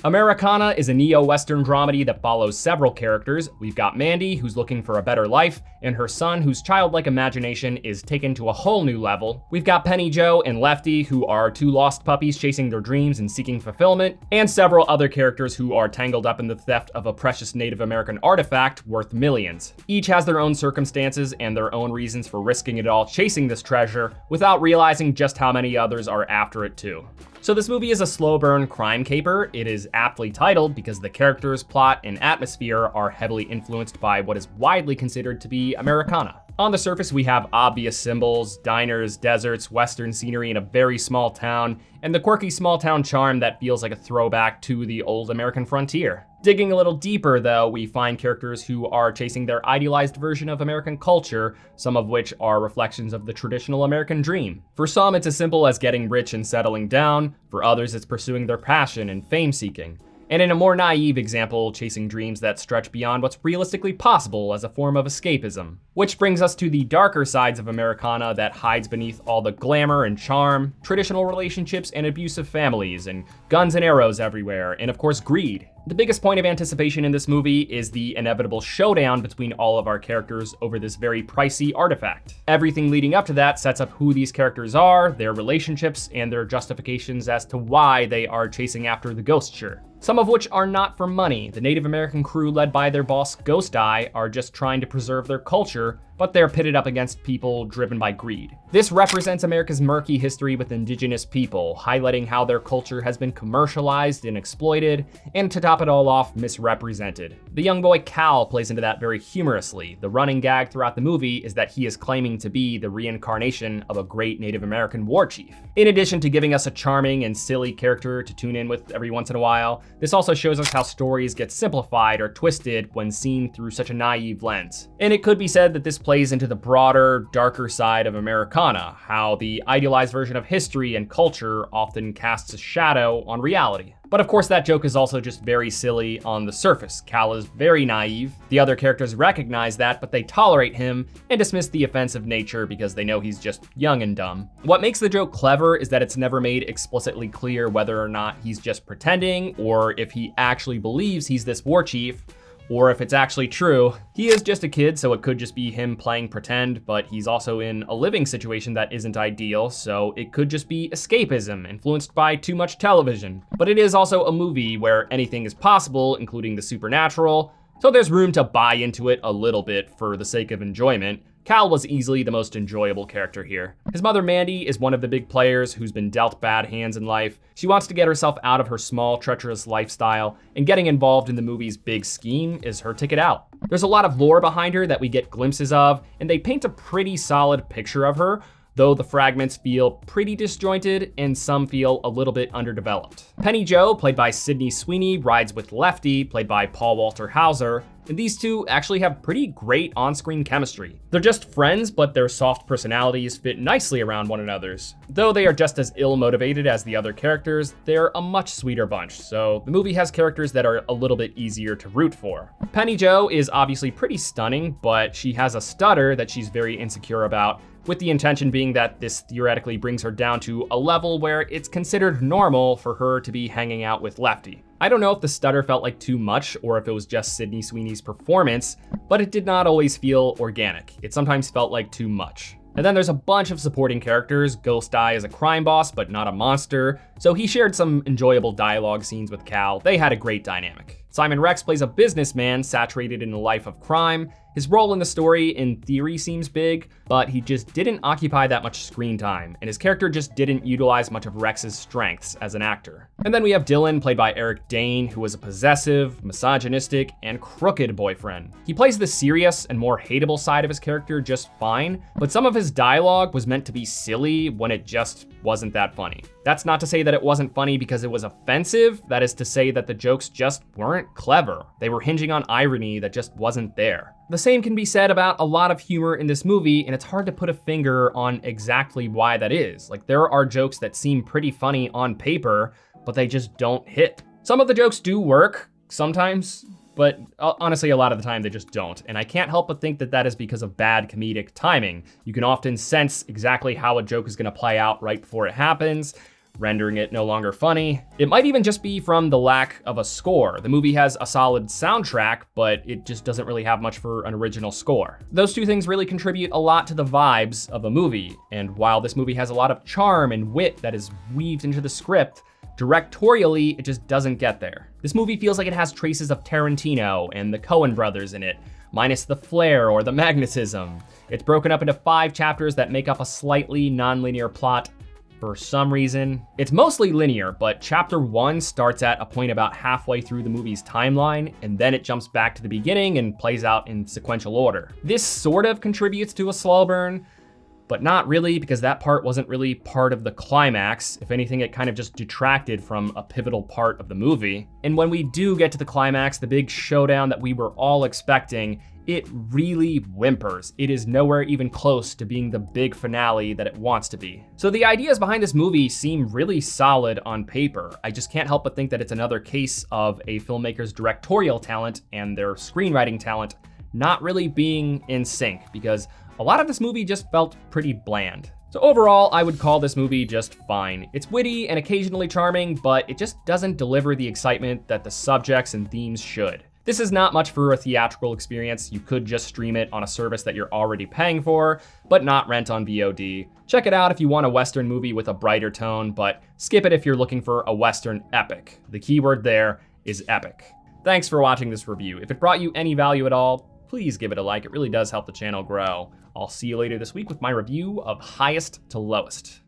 Americana is a neo-Western dramedy that follows several characters. We've got Mandy, who's looking for a better life, and her son, whose childlike imagination is taken to a whole new level. We've got Penny Joe and Lefty, who are two lost puppies chasing their dreams and seeking fulfillment, and several other characters who are tangled up in the theft of a precious Native American artifact worth millions. Each has their own circumstances and their own reasons for risking it all chasing this treasure, without realizing just how many others are after it too. So this movie is a slow burn crime caper. It is aptly titled because the characters, plot, and atmosphere are heavily influenced by what is widely considered to be Americana. On the surface, we have obvious symbols, diners, deserts, western scenery in a very small town, and the quirky small town charm that feels like a throwback to the old American frontier. Digging a little deeper though, we find characters who are chasing their idealized version of American culture, some of which are reflections of the traditional American dream. For some, it's as simple as getting rich and settling down. For others, it's pursuing their passion and fame seeking. And in a more naive example, chasing dreams that stretch beyond what's realistically possible as a form of escapism. Which brings us to the darker sides of Americana that hides beneath all the glamour and charm, traditional relationships and abusive families, and guns and arrows everywhere, and of course greed. The biggest point of anticipation in this movie is the inevitable showdown between all of our characters over this very pricey artifact. Everything leading up to that sets up who these characters are, their relationships, and their justifications as to why they are chasing after the ghost shirt. Some of which are not for money. The Native American crew led by their boss Ghost Eye are just trying to preserve their culture, but they're pitted up against people driven by greed. This represents America's murky history with indigenous people, highlighting how their culture has been commercialized and exploited, and to top it all off, misrepresented. The young boy Cal plays into that very humorously. The running gag throughout the movie is that he is claiming to be the reincarnation of a great Native American war chief. In addition to giving us a charming and silly character to tune in with every once in a while, this also shows us how stories get simplified or twisted when seen through such a naive lens. And it could be said that this plays into the broader, darker side of Americana, how the idealized version of history and culture often casts a shadow on reality. But of course that joke is also just very silly on the surface. Cal is very naive. The other characters recognize that, but they tolerate him and dismiss the offensive nature because they know he's just young and dumb. What makes the joke clever is that it's never made explicitly clear whether or not he's just pretending or if he actually believes he's this war chief, or if it's actually true. He is just a kid, so it could just be him playing pretend, but he's also in a living situation that isn't ideal, so it could just be escapism influenced by too much television. But it is also a movie where anything is possible, including the supernatural, so there's room to buy into it a little bit for the sake of enjoyment. Cal was easily the most enjoyable character here. His mother Mandy is one of the big players who's been dealt bad hands in life. She wants to get herself out of her small, treacherous lifestyle, and getting involved in the movie's big scheme is her ticket out. There's a lot of lore behind her that we get glimpses of, and they paint a pretty solid picture of her, though the fragments feel pretty disjointed and some feel a little bit underdeveloped. Penny Joe, played by Sydney Sweeney, rides with Lefty, played by Paul Walter Hauser, and these two actually have pretty great on-screen chemistry. They're just friends, but their soft personalities fit nicely around one another's. Though they are just as ill-motivated as the other characters, they're a much sweeter bunch, so the movie has characters that are a little bit easier to root for. Penny Joe is obviously pretty stunning, but she has a stutter that she's very insecure about, with the intention being that this theoretically brings her down to a level where it's considered normal for her to be hanging out with Lefty. I don't know if the stutter felt like too much or if it was just Sydney Sweeney's performance, but it did not always feel organic. It sometimes felt like too much. And then there's a bunch of supporting characters. Ghost Eye is a crime boss, but not a monster, so he shared some enjoyable dialogue scenes with Cal. They had a great dynamic. Simon Rex plays a businessman saturated in a life of crime. His role in the story, in theory, seems big, but he just didn't occupy that much screen time, and his character just didn't utilize much of Rex's strengths as an actor. And then we have Dylan, played by Eric Dane, who is a possessive, misogynistic, and crooked boyfriend. He plays the serious and more hateable side of his character just fine, but some of his dialogue was meant to be silly when it just wasn't that funny. That's not to say that it wasn't funny because it was offensive. That is to say that the jokes just weren't clever. They were hinging on irony that just wasn't there. The same can be said about a lot of humor in this movie, and it's hard to put a finger on exactly why that is. Like, there are jokes that seem pretty funny on paper, but they just don't hit. Some of the jokes do work sometimes, but honestly, a lot of the time they just don't. And I can't help but think that that is because of bad comedic timing. You can often sense exactly how a joke is gonna play out right before it happens, rendering it no longer funny. It might even just be from the lack of a score. The movie has a solid soundtrack, but it just doesn't really have much for an original score. Those two things really contribute a lot to the vibes of a movie, and while this movie has a lot of charm and wit that is weaved into the script, directorially, it just doesn't get there. This movie feels like it has traces of Tarantino and the Coen brothers in it, minus the flair or the magnetism. It's broken up into 5 chapters that make up a slightly non-linear plot for some reason. It's mostly linear, but chapter 1 starts at a point about halfway through the movie's timeline, and then it jumps back to the beginning and plays out in sequential order. This sort of contributes to a slow burn, but not really, because that part wasn't really part of the climax. If anything, it kind of just detracted from a pivotal part of the movie. And when we do get to the climax, the big showdown that we were all expecting, it really whimpers. It is nowhere even close to being the big finale that it wants to be. So the ideas behind this movie seem really solid on paper. I just can't help but think that it's another case of a filmmaker's directorial talent and their screenwriting talent not really being in sync, because a lot of this movie just felt pretty bland. So overall, I would call this movie just fine. It's witty and occasionally charming, but it just doesn't deliver the excitement that the subjects and themes should. This is not much for a theatrical experience. You could just stream it on a service that you're already paying for, but not rent on VOD. Check it out if you want a Western movie with a brighter tone, but skip it if you're looking for a Western epic. The keyword there is epic. Thanks for watching this review. If it brought you any value at all, please give it a like. It really does help the channel grow. I'll see you later this week with my review of Highest to Lowest.